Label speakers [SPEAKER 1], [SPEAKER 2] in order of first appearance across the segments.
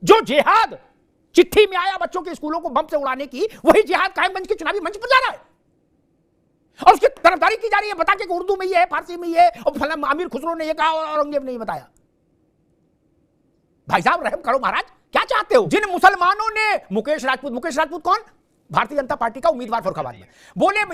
[SPEAKER 1] जो जिहाद चिट्ठी में आया बच्चों के स्कूलों को बम से उड़ाने की, वही जिहाद कायमगंज के चुनावी मंच पर जा रहा है और उसकी तरफदारी की जा रही है, बता के उर्दू में ही है, फारसी में ही है, और फलाना अमीर खुसरो ने ये कहा और औरंगजेब ने ये बताया। भाई साहब रहम करो महाराज, क्या चाहते हो? जिन मुसलमानों ने मुकेश राजपूत कौन? भारतीय जनता पार्टी का उम्मीदवार फर्रुखाबाद में, बोले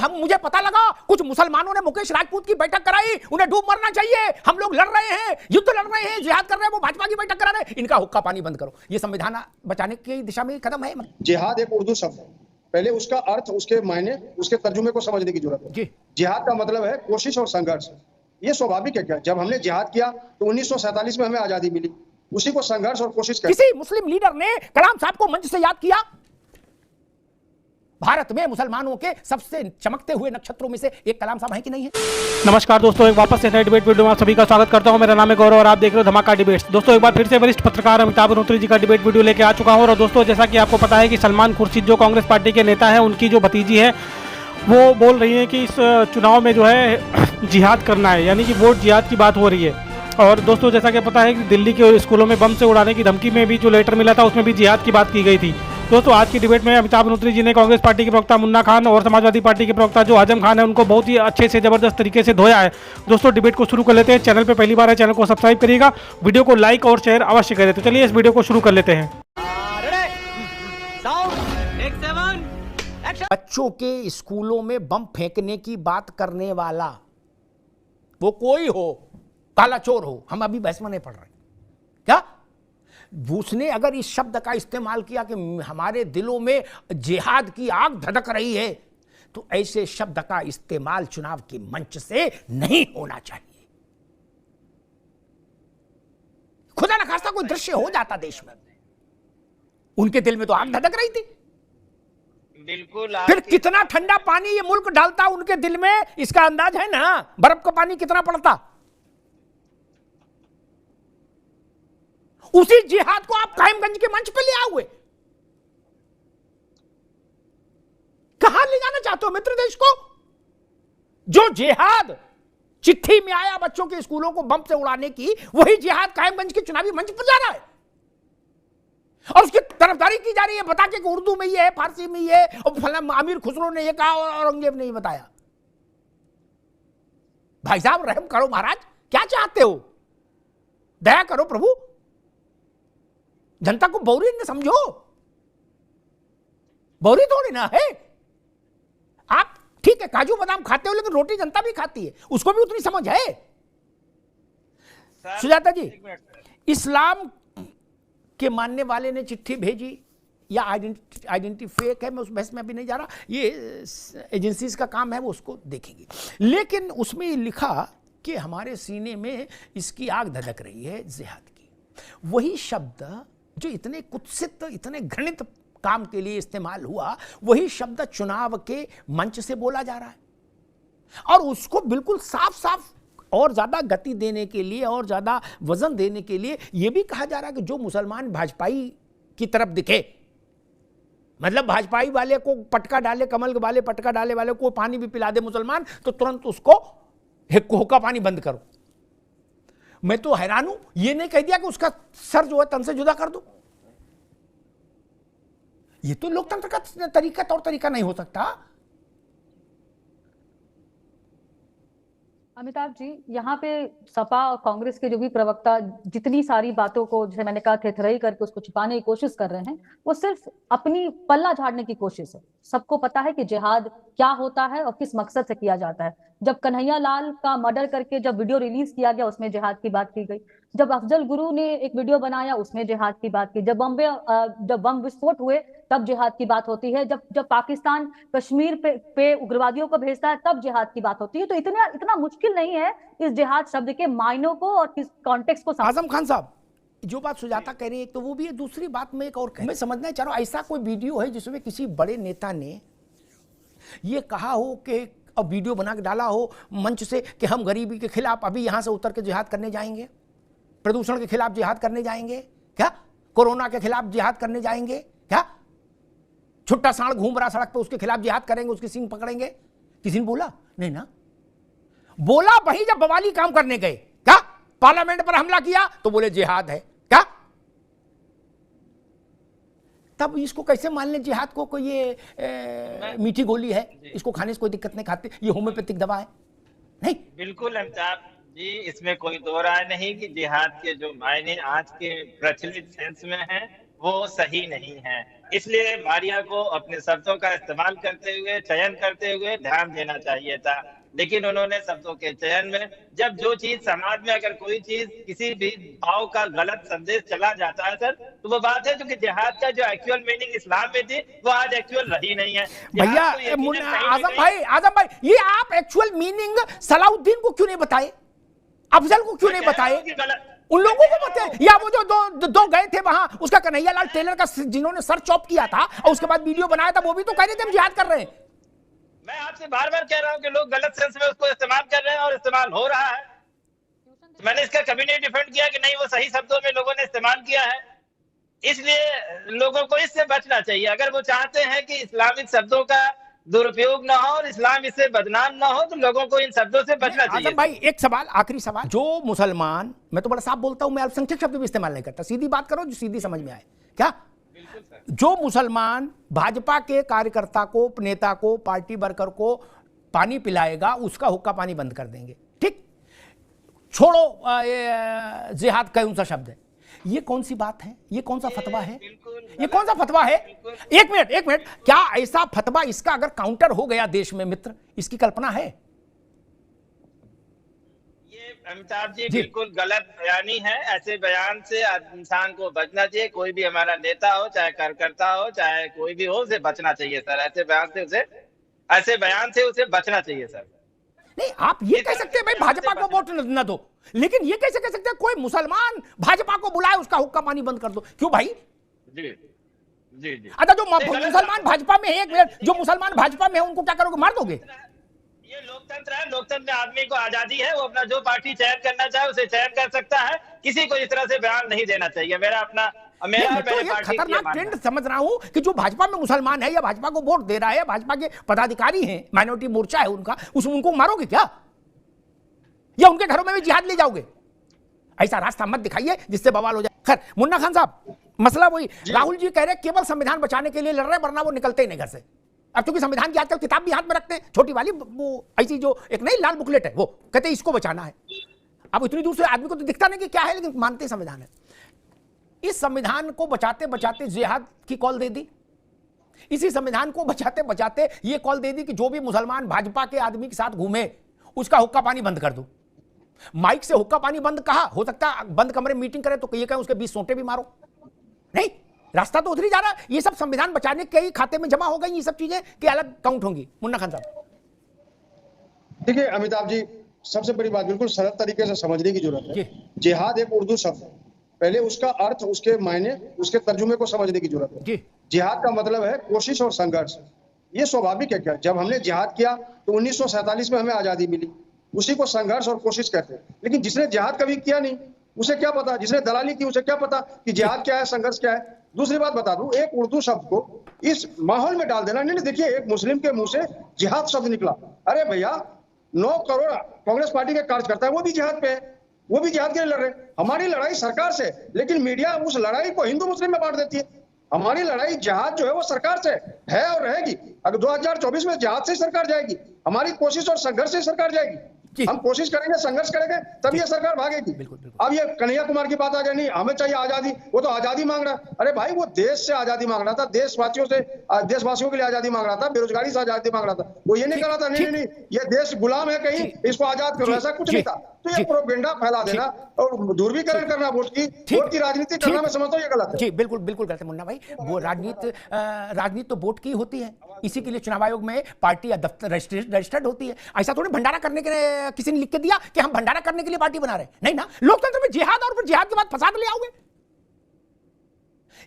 [SPEAKER 1] मुझे पता लगा कुछ मुसलमानों ने मुकेश राजपूत की बैठक कराई, उन्हें डूब मरना चाहिए, हम लोग लड़ रहे हैं, युद्ध लड़ रहे हैं, जिहाद कर रहे हैं, वो भाजपा की बैठक करा रहे हैं, इनका हुक्का पानी बंद करो। ये संविधान बचाने की दिशा में कदम है।
[SPEAKER 2] जिहाद एक उर्दू शब्द है, पहले उसका अर्थ, उसके मायने, उसके तर्जुमे को समझने की जरूरत है। जिहाद का मतलब है कोशिश और संघर्ष। ये स्वाभाविक है क्या? जब हमने जिहाद किया तो 1947 में हमें आजादी मिली, उसी को संघर्ष और कोशिश कर।
[SPEAKER 1] किसी मुस्लिम लीडर ने कलाम साहब को मंच से याद किया? भारत में मुसलमानों के सबसे चमकते हुए नक्षत्रों में से एक कलाम साहब है कि नहीं है?
[SPEAKER 3] नमस्कार दोस्तों, एक वापस से नए डिबेट वीडियो में आप सभी का स्वागत करता हूं। मेरा नाम है गौरव और आप देख रहे हो धमाका डिबेट्स। दोस्तों एक बार फिर से वरिष्ठ पत्रकार अमिताभ अग्निहोत्री जी का डिबेट वीडियो लेके आ चुका हूं। और दोस्तों जैसा कि आपको पता है कि सलमान खुर्शीद जो कांग्रेस पार्टी के नेता है, उनकी जो भतीजी है वो बोल रही है कि इस चुनाव में जो है जिहाद करना है, यानी कि वोट जिहाद की बात हो रही है। और दोस्तों जैसा कि पता है कि दिल्ली के स्कूलों में बम से उड़ाने की धमकी में भी जो लेटर मिला था उसमें भी जिहाद की बात की गई थी। दोस्तों आज की डिबेट में अमिताभ अग्निहोत्री जी ने कांग्रेस पार्टी के प्रवक्ता मुन्ना खान और समाजवादी पार्टी के प्रवक्ता जो आजम खान है उनको बहुत ही अच्छे से जबरदस्त तरीके से धोया है। दोस्तों डिबेट को शुरू कर लेते हैं। चैनल पे पहली बार है, चैनल को सब्सक्राइब करिएगा, वीडियो को लाइक और शेयर अवश्य करें। तो चलिए इस वीडियो को शुरू कर लेते हैं।
[SPEAKER 1] बच्चों के स्कूलों में बम फेंकने की बात करने वाला वो कोई हो, काला चोर हो, हम अभी बहस में नहीं पढ़ रहे क्या? उसने अगर इस शब्द का इस्तेमाल किया कि हमारे दिलों में जिहाद की आग धधक रही है, तो ऐसे शब्द का इस्तेमाल चुनाव के मंच से नहीं होना चाहिए। खुदा न खास्ता कोई दृश्य हो जाता देश में, उनके दिल में तो आग धधक रही थी।
[SPEAKER 4] बिल्कुल।
[SPEAKER 1] फिर कितना ठंडा पानी ये मुल्क डालता उनके दिल में, इसका अंदाज है ना? बर्फ का पानी कितना पड़ता। उसी जिहाद को आप कायमगंज के मंच पे ले आओगे। कहां ले जाना चाहते हो मित्र देश को? जो जिहाद चिट्ठी में आया बच्चों के स्कूलों को बम से उड़ाने की, वही जिहाद कायमगंज के चुनावी मंच पर जा रहा है और उसकी तरफदारी की जा रही है, बता के उर्दू में ही है, फारसी में ही है, और फलाना अमीर खुसरो ने ये कहा और औरंगजेब ने ये बताया। भाई साहब रहम करो महाराज, क्या चाहते हो? दया करो प्रभु, जनता को बौरी न समझो, बौरी थोड़ी ना है। आप ठीक है काजू बादाम खाते हो, लेकिन रोटी जनता भी खाती है, उसको भी उतनी समझ है। सुजाता जी, इस्लाम के मानने वाले ने चिट्ठी भेजी या आइडेंटिटी फेक है, मैं उस बहस में अभी नहीं जा रहा, ये एजेंसीज का काम है, वो उसको देखेंगे। लेकिन उसमें लिखा कि हमारे सीने में इसकी आग धधक रही है जिहाद की। वही शब्द जो इतने कुत्सित, इतने घृणित काम के लिए इस्तेमाल हुआ, वही शब्द चुनाव के मंच से बोला जा रहा है और उसको बिल्कुल साफ साफ और ज्यादा गति देने के लिए और ज्यादा वजन देने के लिए यह भी कहा जा रहा है कि जो मुसलमान भाजपाई की तरफ दिखे, मतलब भाजपाई वाले को पटका डाले, कमल वाले पटका डाले वाले को पानी भी पिला दे मुसलमान, तो तुरंत उसको हुक्का पानी बंद करो। मैं तो हैरान हूं, ये नहीं कह दिया कि उसका सर जो है तन से जुदा कर दो। ये तो लोकतंत्र का तरीका, तौर तरीका नहीं हो सकता।
[SPEAKER 5] अमिताभ जी, यहाँ पे सपा और कांग्रेस के जो भी प्रवक्ता जितनी सारी बातों को, जैसे मैंने कहा, थेथराई करके उसको छुपाने की कोशिश कर रहे हैं, वो सिर्फ अपनी पल्ला झाड़ने की कोशिश है। सबको पता है कि जिहाद क्या होता है और किस मकसद से किया जाता है। जब कन्हैया लाल का मर्डर करके जब वीडियो रिलीज किया गया, उसमें जिहाद की बात की गई। जब अफजल गुरु ने एक वीडियो बनाया, उसमें जिहाद की बात की। जब बम विस्फोट हुए, तब जिहाद की बात होती है। जब पाकिस्तान कश्मीर पे उग्रवादियों को भेजता है, तब जिहाद की बात होती है। तो इतना मुश्किल नहीं है इस जिहाद शब्द के मायनों को और किस कॉन्टेक्स्ट को।
[SPEAKER 1] आजम खान साहब, जो बात सुजाता कह रही है तो वो भी है, दूसरी बात में एक और मैं समझना चाह रहा हूं, ऐसा कोई वीडियो है जिसमें किसी बड़े नेता ने ये कहा हो कि, और वीडियो बना के डाला हो मंच से कि हम गरीबी के खिलाफ अभी यहां से उतर के जिहाद करने जाएंगे, प्रदूषण के खिलाफ जिहाद करने जाएंगे क्या, कोरोना के खिलाफ जिहाद करने जाएंगे क्या, छुट्टा सांड घूम रहा सड़क पे उसके खिलाफ जिहाद करेंगे, उसकी सींग पकड़ेंगे? किसी ने बोला नहीं ना। बोला वही जब बवाली काम करने गए, क्या पार्लियामेंट पर हमला किया तो बोले जिहाद है क्या? तब इसको कैसे मान लें जिहाद को कोई ये मीठी गोली है, इसको खाने से कोई दिक्कत नहीं, खाते ये होम्योपैथिक दवा है? नहीं,
[SPEAKER 4] बिल्कुल अमिताभ जी, इसमें कोई दो राय नहीं कि जिहाद के जो मायने आज के प्रचलित सेंस में हैं वो सही नहीं है। इसलिए मारिया को अपने शब्दों का इस्तेमाल करते हुए, चयन करते हुए ध्यान देना चाहिए था, लेकिन उन्होंने शब्दों के चयन में, जब जो चीज समाज में अगर कोई चीज किसी भी भाव का गलत संदेश चला जाता है सर, तो वो बात है जो कि जिहाद का जो एक्चुअल मीनिंग इस्लाम में थी वो आज एक्चुअल रही नहीं है।
[SPEAKER 1] भैया आजम भाई, ये आप एक्चुअल मीनिंग सलाउद्दीन को क्यों नहीं बताए, अफजल को क्यों नहीं बताए, उन लोगों को बताए? या वो जो दो गए थे वहां, उसका कन्हैयालाल टेलर का जिन्होंने सर चॉप किया था और उसके बाद वीडियो बनाया था, वो भी तो कह रहे थे हम जिहाद कर रहे हैं।
[SPEAKER 4] मैं आपसे बार बार कह रहा हूं कि लोग गलत सेंस में उसको इस्तेमाल कर रहे हैं और इस्तेमाल हो रहा है। मैंने इसका कभी नहीं डिफेंड किया कि नहीं वो सही शब्दों में लोगों ने इस्तेमाल किया है, इसलिए लोगों को इससे बचना चाहिए। अगर वो चाहते हैं कि इस्लामिक शब्दों का दुरुपयोग ना हो और इस्लाम इससे बदनाम ना हो, तो लोगों को इन शब्दों से बचना चाहिए।
[SPEAKER 1] भाई एक सवाल, आखिरी सवाल, जो मुसलमान, मैं तो बड़ा साफ बोलता हूं, मैं अल्पसंख्यक शब्द भी इस्तेमाल नहीं करता, सीधी बात करो जो सीधी समझ में आए, क्या जो मुसलमान भाजपा के कार्यकर्ता को, नेता को, पार्टी वर्कर को पानी पिलाएगा उसका हुक्का पानी बंद कर देंगे, ठीक? छोड़ो जिहाद कौन सा शब्द है, ये कौन सी बात है, ये कौन सा फतवा है, ये कौन सा फतवा है? एक मिनट, क्या ऐसा फतवा, इसका अगर काउंटर हो गया देश में मित्र, इसकी कल्पना है?
[SPEAKER 4] ये अमिताभ जी बिल्कुल गलत बयानी है। ऐसे बयान से इंसान को बचना चाहिए, कोई भी हमारा नेता हो, चाहे कार्यकर्ता हो, चाहे कोई भी हो, उसे बचना चाहिए सर। ऐसे बयान से उसे बचना चाहिए सर।
[SPEAKER 1] नहीं, आप ये कह सकते हैं भाई भाजपा को वोट न दो, लेकिन ये कैसे कह सकते हैं कोई मुसलमान भाजपा को बुलाए उसका हुक्का पानी बंद कर दो? क्यों भाई?
[SPEAKER 4] जी।
[SPEAKER 1] अच्छा, जो मुसलमान भाजपा में है, एक मिनट, जो मुसलमान भाजपा में है उनको क्या करोगे, मार दोगे?
[SPEAKER 4] ये लोकतंत्र है, लोकतंत्र में आदमी को आजादी है, वो अपना जो पार्टी चयन करना चाहे उसे चयन कर सकता है, किसी को इस तरह से बयान नहीं देना चाहिए। मेरा तो ये खतरनाक ट्रेंड समझ रहा हूं कि जो भाजपा में मुसलमान है या भाजपा को वोट दे रहा है, भाजपा के पदाधिकारी हैं, माइनॉरिटी मोर्चा है उनका, उनको मारोगे क्या, या उनके घरों में भी जिहाद ले जाओगे? ऐसा रास्ता मत दिखाइए जिससे बवाल हो जाए। खैर, मुन्ना खान साहब, मसला वही, राहुल जी कह रहे केवल संविधान बचाने के लिए लड़ रहे, वरना वो निकलते ही नहीं घर से। अब क्योंकि संविधान की आजकल किताब भी हाथ में रखते हैं, छोटी वाली, वो ऐसी जो एक नई लाल बुकलेट है, वो कहते हैं इसको बचाना है। अब इतनी दूर से आदमी को तो दिखता नहीं कि क्या है, लेकिन मानते संविधान है। इस संविधान को बचाते बचाते जिहाद की कॉल दे दी, इसी संविधान को बचाते बचाते ये कॉल दे दी कि जो भी मुसलमान भाजपा के आदमी के साथ घूमे उसका हुक्का पानी बंद कर दो। माइक से हुक्का पानी बंद कहा, हो सकता है बंद कमरे में मीटिंग करे तो ये कहें उसके 20 सोटे भी मारो। नहीं, रास्ता तो उधर ही जा रहा है। ये सब संविधान बचाने के ही खाते में जमा हो गई, ये सब चीजें कि अलग काउंट होंगी। मुन्ना खान साहब,
[SPEAKER 2] देखिए अमिताभ जी, सबसे बड़ी बात बिल्कुल सरल तरीके से समझने की जरूरत है। जिहाद एक उर्दू शब्द है, पहले उसका अर्थ, उसके मायने, उसके तर्जुमे को समझने की जरूरत है। जिहाद का मतलब है कोशिश और संघर्ष। ये स्वाभाविक है क्या, जब हमने जिहाद किया तो 1947 में हमें आजादी मिली, उसी को संघर्ष और कोशिश कहते हैं। लेकिन जिसने जिहाद कभी किया नहीं उसे क्या पता, जिसने दलाली की उसे क्या पता कि जिहाद क्या है, संघर्ष क्या है। दूसरी बात बता दूं, एक उर्दू शब्द को इस माहौल में डाल देना, नहीं देखिए, एक मुस्लिम के मुंह से जिहाद शब्द निकला, अरे भैया 9 करोड़ कांग्रेस पार्टी के कार्यकर्ता है, वो भी जिहाद पे है, वो भी जिहाद के लिए लड़ रहे। हमारी लड़ाई सरकार से, लेकिन मीडिया उस लड़ाई को हिंदू मुस्लिम में बांट देती है। हमारी लड़ाई जिहाद जो है वो सरकार से है और रहेगी। अगर 2024 में जिहाद से सरकार जाएगी, हमारी कोशिश और संघर्ष से सरकार जाएगी। हम कोशिश करेंगे, संघर्ष करेंगे, तब ये सरकार भागेगी। अब ये कन्हैया कुमार की बात आ गई, नहीं हमें चाहिए आजादी, वो तो आजादी मांग रहा है। अरे भाई, वो देश से आजादी मांग रहा था, देशवासियों से, देशवासियों के लिए आजादी मांग रहा था, बेरोजगारी से आजादी मांग रहा था। वो ये नहीं कर रहा था नहीं ये देश गुलाम है कहीं, इसको आजाद करो, ऐसा कुछ नहीं था। तो ये प्रोपेगेंडा फैला देना और ध्रुवीकरण करना वोट की राजनीति करना, मैं समझता हूँ ये गलत है।
[SPEAKER 1] जी बिल्कुल गलत है मुन्ना भाई। वो राजनीति तो वोट की होती है, इसी के लिए चुनाव आयोग में पार्टी दफ्तर रजिस्टर्ड होती है। ऐसा थोड़ी भंडारा करने के लिए किसी ने लिख के दिया कि हम भंडारा करने के लिए पार्टी बना रहे, नहीं ना। लोकतंत्र में जिहाद और फिर जिहाद के बाद फसाद ले आओगे।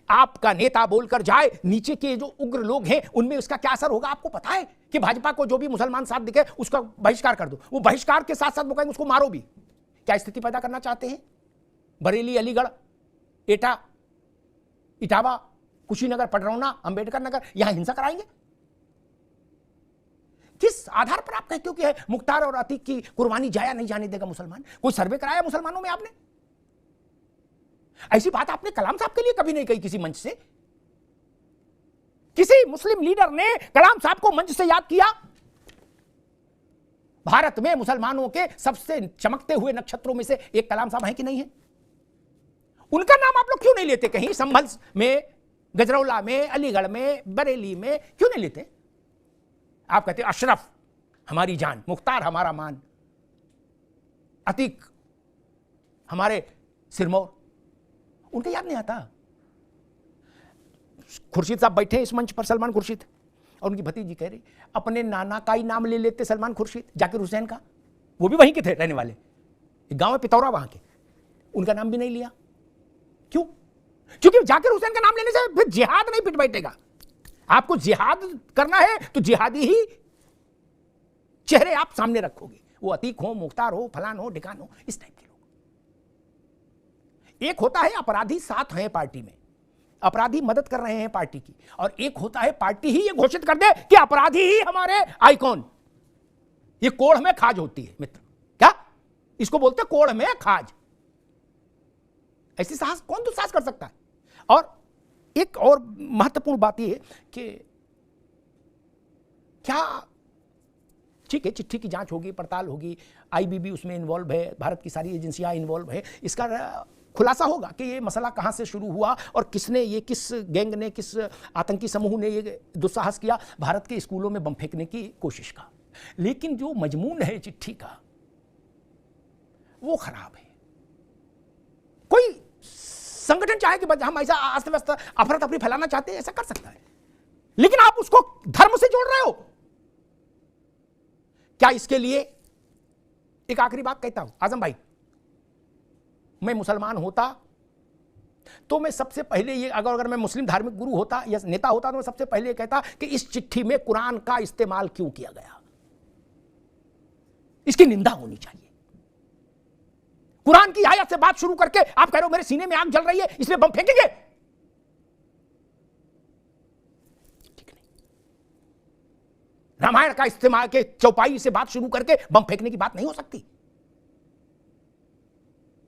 [SPEAKER 1] आपका नेता बोलकर जाए, नीचे के जो उग्र लोग हैं उनमें उसका क्या असर होगा आपको पता है कि भाजपा को जो भी मुसलमान साथ दिखे उसका बहिष्कार कर दो। वो बहिष्कार के साथ साथ वो कहेंगे उसको मारो भी। क्या स्थिति पैदा करना चाहते हैं? बरेली, अलीगढ़, एटा, इटावा, कुशीनगर, पडरौना, अंबेडकर नगर, यहां हिंसा कराएंगे? किस आधार पर आप कहते हो कि मुख्तार और अतीक की कुर्बानी जाया नहीं जाने देगा मुसलमान? कोई सर्वे कराया मुसलमानों में आपने? ऐसी बात आपने कलाम साहब के लिए कभी नहीं कही किसी मंच से। किसी मुस्लिम लीडर ने कलाम साहब को मंच से याद किया? भारत में मुसलमानों के सबसे चमकते हुए नक्षत्रों में से एक कलाम साहब हैं कि नहीं है? उनका नाम आप लोग क्यों नहीं लेते? कहीं संभल में, गजरौला में, अलीगढ़ में, बरेली में क्यों नहीं लेते? आप कहते अशरफ हमारी जान, मुख्तार हमारा मान, अतीक हमारे सिरमौर, उनका याद नहीं आता। खुर्शीद साहब बैठे हैं इस मंच पर, सलमान खुर्शीद, और उनकी भतीजी कह रही अपने नाना का ही नाम ले लेते सलमान खुर्शीद, जाकिर हुसैन का, वो भी वहीं के थे रहने वाले, गांव में पितौरा वहां के, उनका नाम भी नहीं लिया। क्यों? क्योंकि जाकिर हुसैन का नाम लेने से फिर जिहाद नहीं पिट बैठेगा। आपको जिहाद करना है तो जिहादी ही चेहरे आप सामने रखोगे, वो अतीक हो, मुख्तार हो, फलान हो, ढिकान हो, इस टाइप के लोग। एक होता है अपराधी साथ हैं पार्टी में, अपराधी मदद कर रहे हैं पार्टी की, और एक होता है पार्टी ही ये घोषित कर दे कि अपराधी ही हमारे आइकॉन। ये कोढ़ में खाज होती है मित्र, क्या इसको बोलते कोढ़ में खाज। ऐसी साहस कौन दुस्साहस कर सकता है? और एक और महत्वपूर्ण बात यह कि क्या ठीक है, चिट्ठी की जांच होगी, पड़ताल होगी, आईबीबी उसमें इन्वॉल्व है, भारत की सारी एजेंसियां इन्वॉल्व है, इसका खुलासा होगा कि ये मसला कहां से शुरू हुआ और किसने, ये किस गैंग ने, किस आतंकी समूह ने ये दुस्साहस किया भारत के स्कूलों में बम फेंकने की कोशिश का। लेकिन जो मजमून है चिट्ठी का वो खराब है। कोई संगठन चाहे कि हम ऐसा अस्त व्यस्त अफरा तफरी फैलाना चाहते हैं, ऐसा कर सकता है, लेकिन आप उसको धर्म से जोड़ रहे हो। क्या इसके लिए एक आखिरी बात कहता हूं, आजम भाई, मैं मुसलमान होता तो मैं सबसे पहले ये, अगर मैं मुस्लिम धार्मिक गुरु होता या नेता होता तो मैं सबसे पहले कहता कि इस चिट्ठी में कुरान का इस्तेमाल क्यों किया गया, इसकी निंदा होनी चाहिए। कुरान की आयत से बात शुरू करके आप कह रहे हो मेरे सीने में आग जल रही है इसलिए बम फेंकेंगे, ठीक नहीं। रामायण का इस्तेमाल के चौपाई से बात शुरू करके बम फेंकने की बात नहीं हो सकती।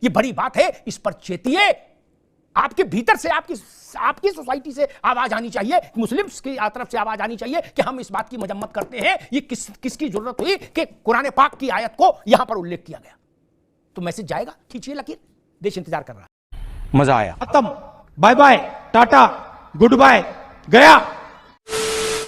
[SPEAKER 1] ये बड़ी बात है, इस पर चेतिए। आपके भीतर से, आपकी सोसाइटी से आवाज आनी चाहिए, मुस्लिम्स की तरफ से आवाज आनी चाहिए कि हम इस बात की मजम्मत करते हैं। ये किसकी जरूरत हुई कि कुरान पाक की आयत को यहां पर उल्लेख किया गया? तो मैसेज जाएगा, खींचिए लकीर, देश इंतजार कर रहा है।
[SPEAKER 6] मजा आया।
[SPEAKER 3] खत्म, bye bye, tata, goodbye, गया।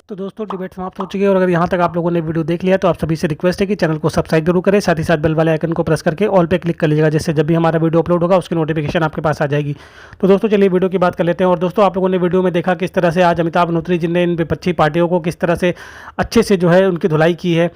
[SPEAKER 3] तो दोस्तों डिबेट समाप्त हो चुकी है, और अगर यहाँ तक आप लोगों ने वीडियो देख लिया तो आप सभी से रिक्वेस्ट है कि चैनल को सब्सक्राइब जरूर करें, साथ ही साथ बेल वाले आइकन को प्रेस करके ऑल पे क्लिक कर लीजिएगा, जिससे जब भी हमारा वीडियो अपलोड होगा उसकी नोटिफिकेशन आपके पास आ जाएगी। तो दोस्तों चलिए वीडियो की बात कर लेते हैं। और दोस्तों आप लोगों ने वीडियो में देखा किस तरह से आज अमिताभ अग्निहोत्री जी ने इन विपक्षी पार्टियों को किस तरह से अच्छे से जो है उनकी धुलाई की है।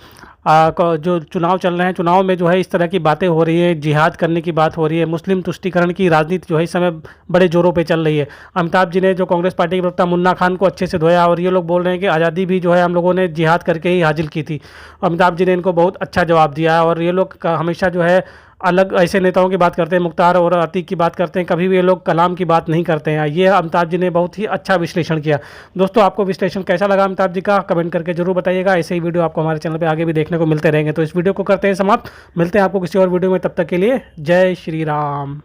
[SPEAKER 3] जो चुनाव चल रहे हैं, चुनाव में जो है इस तरह की बातें हो रही है, जिहाद करने की बात हो रही है, मुस्लिम तुष्टीकरण की राजनीति जो है इस समय बड़े जोरों पे चल रही है। अमिताभ जी ने जो कांग्रेस पार्टी के प्रवक्ता मुन्ना खान को अच्छे से धोया, और ये लोग बोल रहे हैं कि आज़ादी भी जो है हम लोगों ने जिहाद करके ही हासिल की थी। अमिताभ जी ने इनको बहुत अच्छा जवाब दिया है, और ये लोग हमेशा जो है अलग ऐसे नेताओं की बात करते हैं, मुख्तार और अतीक की बात करते हैं, कभी भी ये लोग कलाम की बात नहीं करते हैं। ये अमिताभ जी ने बहुत ही अच्छा विश्लेषण किया। दोस्तों आपको विश्लेषण कैसा लगा अमिताभ जी का, कमेंट करके जरूर बताइएगा। ऐसे ही वीडियो आपको हमारे चैनल पे आगे भी देखने को मिलते रहेंगे। तो इस वीडियो को करते हैं समाप्त, मिलते हैं आपको किसी और वीडियो में, तब तक के लिए जय श्री राम।